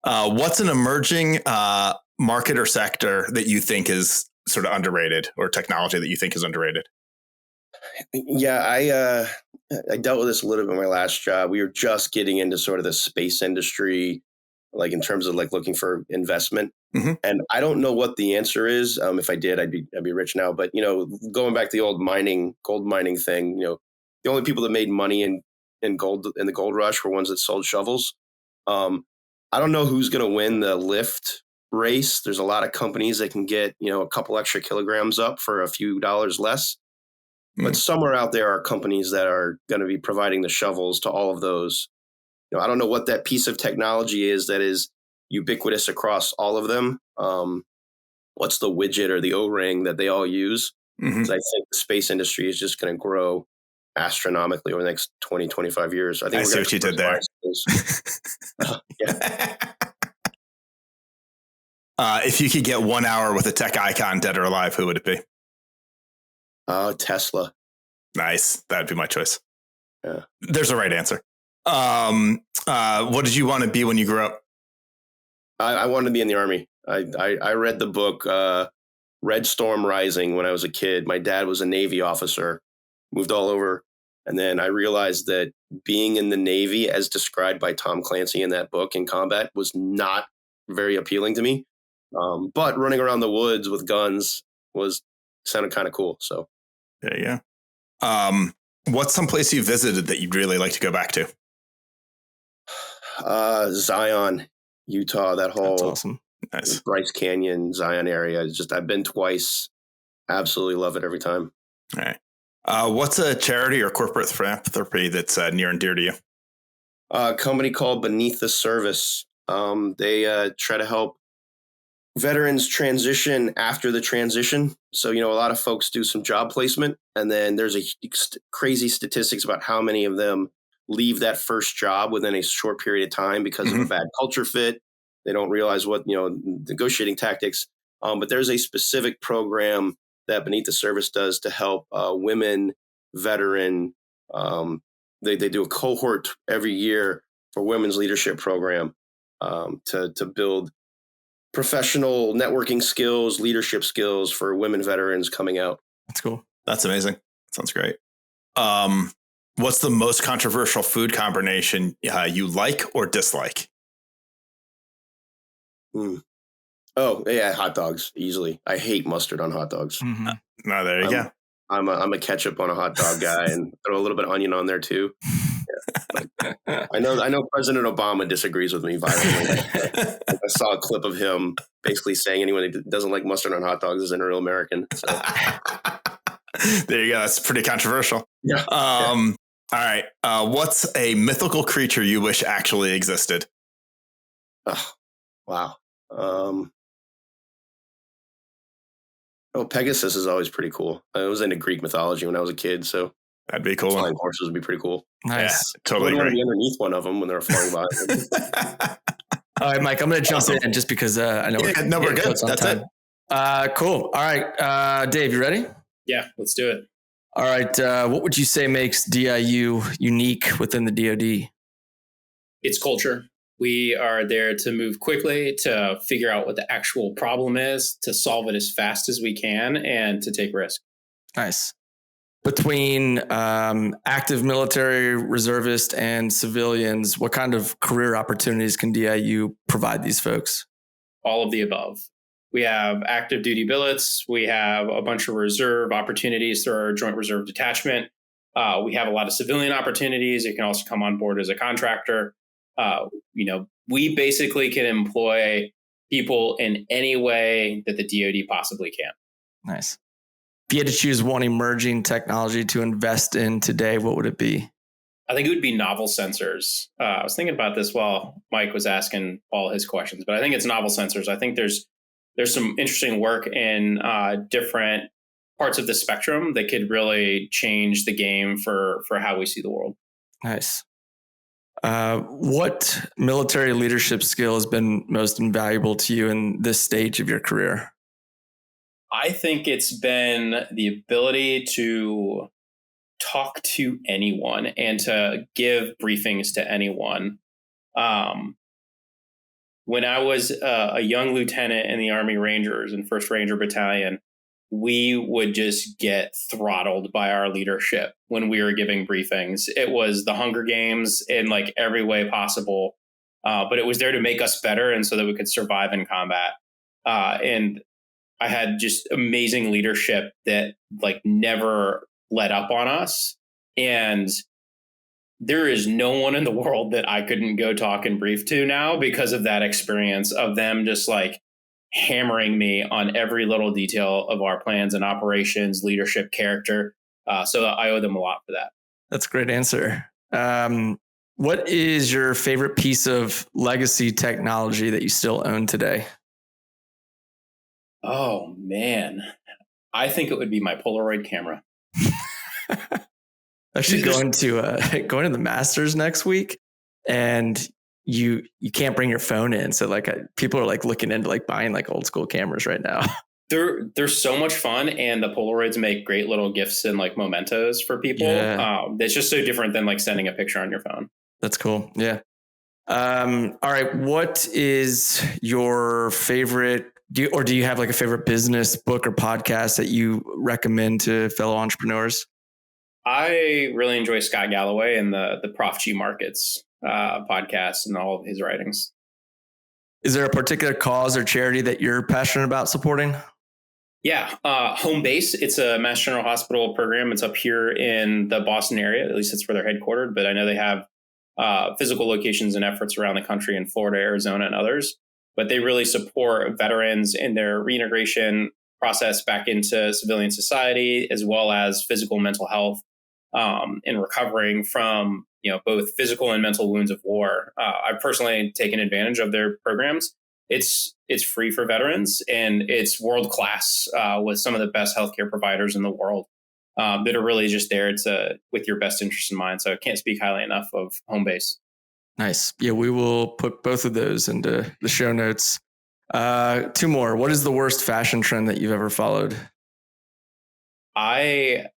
What's an emerging market or sector that you think is sort of underrated, or technology that you think is underrated? Yeah, I dealt with this a little bit in my last job. We were just getting into sort of the space industry, like in terms of like looking for investment. Mm-hmm. And I don't know what the answer is. If I did, I'd be rich now. But going back to the old gold mining thing, the only people that made money in gold in the gold rush were ones that sold shovels. I don't know who's going to win the lift race. There's a lot of companies that can get a couple extra kilograms up for a few dollars less. But somewhere out there are companies that are going to be providing the shovels to all of those. I don't know what that piece of technology is that is ubiquitous across all of them. What's the widget or the O-ring that they all use? Mm-hmm. I think the space industry is just going to grow astronomically over the next 20, 25 years. I see what you did there. Yeah. If you could get 1 hour with a tech icon, dead or alive, who would it be? Tesla. Nice. That'd be my choice. Yeah. There's a right answer. What did you want to be when you grew up? I wanted to be in the Army. I read the book Red Storm Rising when I was a kid. My dad was a Navy officer, moved all over. And then I realized that being in the Navy, as described by Tom Clancy in that book in combat, was not very appealing to me. But running around the woods with guns sounded kind of cool. So there you go. What's some place you visited that you'd really like to go back to? Zion, Utah, that whole That's awesome. Nice. Bryce Canyon, Zion area. I've been twice. Absolutely love it every time. All right. What's a charity or corporate philanthropy that's near and dear to you? A company called Beneath the Service. They try to help veterans transition after the transition. So, a lot of folks do some job placement, and then there's crazy statistics about how many of them leave that first job within a short period of time because of a bad culture fit. They don't realize what, negotiating tactics. But there's a specific program that Beneath the Service does to help women veteran. They do a cohort every year for women's leadership program to build professional networking skills, leadership skills for women veterans coming out. That's cool. That's amazing. Sounds great. What's the most controversial food combination you like or dislike? Oh, yeah, hot dogs, easily. I hate mustard on hot dogs. Mm-hmm. No, there you go. I'm a ketchup on a hot dog guy, and throw a little bit of onion on there too. Yeah. I know President Obama disagrees with me violently. I saw a clip of him basically saying anyone who doesn't like mustard on hot dogs isn't a real American. So. There you go. That's pretty controversial. Yeah. All right. What's a mythical creature you wish actually existed? Oh, wow. Pegasus is always pretty cool. I was into Greek mythology when I was a kid, so that'd be cool. Flying horses would be pretty cool. Nice. Yeah, totally. I want to be underneath one of them when they're flying by. All right, Mike, I'm going to jump in just because I know we're good. That's time. Cool. All right, Dave, you ready? Yeah, let's do it. All right. What would you say makes DIU unique within the DoD? It's culture. We are there to move quickly, to figure out what the actual problem is, to solve it as fast as we can, and to take risk. Nice. Between active military, reservist, and civilians, what kind of career opportunities can DIU provide these folks? All of the above. We have active duty billets. We have a bunch of reserve opportunities through our Joint Reserve Detachment. We have a lot of civilian opportunities. You can also come on board as a contractor. We basically can employ people in any way that the DoD possibly can. Nice. If you had to choose one emerging technology to invest in today, what would it be? I think it would be novel sensors. I was thinking about this while Mike was asking Paul his questions, but I think it's novel sensors. I think there's some interesting work in different parts of the spectrum that could really change the game for how we see the world. Nice. What military leadership skill has been most invaluable to you in this stage of your career? I think it's been the ability to talk to anyone and to give briefings to anyone. When I was a young lieutenant in the Army Rangers and 1st Ranger Battalion, we would just get throttled by our leadership when we were giving briefings. It was the Hunger Games in like every way possible, but it was there to make us better and so that we could survive in combat. And I had just amazing leadership that like never let up on us. And there is no one in the world that I couldn't go talk and brief to now because of that experience of them just like hammering me on every little detail of our plans and operations, leadership, character. So I owe them a lot for that. That's a great answer. What is your favorite piece of legacy technology that you still own today? Oh, man. I think it would be my Polaroid camera. Actually going to the Masters next week, and you can't bring your phone in. So like people are like looking into like buying like old school cameras right now. They're so much fun, and the Polaroids make great little gifts and like mementos for people. Yeah. It's just so different than like sending a picture on your phone. That's cool. Yeah. All right. What is your favorite? Do you have like a favorite business book or podcast that you recommend to fellow entrepreneurs? I really enjoy Scott Galloway and the Prof G Markets podcast and all of his writings. Is there a particular cause or charity that you're passionate about supporting? Yeah. Home Base. It's a Mass General Hospital program. It's up here in the Boston area. At least it's where they're headquartered. But I know they have physical locations and efforts around the country in Florida, Arizona, and others. But they really support veterans in their reintegration process back into civilian society, as well as physical and mental health, in recovering from both physical and mental wounds of war. I've personally taken advantage of their programs. It's free for veterans, and it's world class with some of the best healthcare providers in the world that are really just there with your best interest in mind. So I can't speak highly enough of Home Base. Nice. Yeah, we will put both of those into the show notes. Two more. What is the worst fashion trend that you've ever followed? I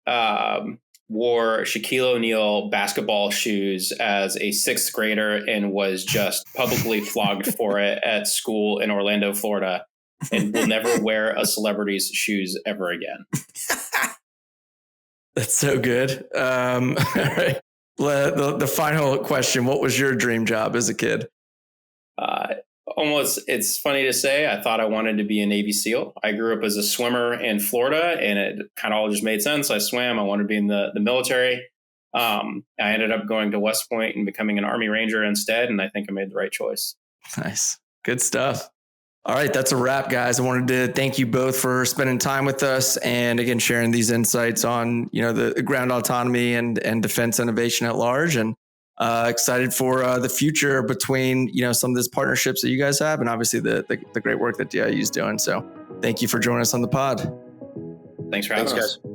wore Shaquille O'Neal basketball shoes as a 6th grader and was just publicly flogged for it at school in Orlando, Florida, and will never wear a celebrity's shoes ever again. That's so good. All right. The final question, what was your dream job as a kid? It's funny to say, I thought I wanted to be a Navy SEAL. I grew up as a swimmer in Florida, and it kind of all just made sense. I swam. I wanted to be in the military. I ended up going to West Point and becoming an Army Ranger instead, and I think I made the right choice. Nice. Good stuff. All right, that's a wrap, guys. I wanted to thank you both for spending time with us and, again, sharing these insights on the ground autonomy and defense innovation at large, and excited for the future between some of these partnerships that you guys have, and obviously the great work that DIU is doing. So thank you for joining us on the pod. Thanks for having us. Guys.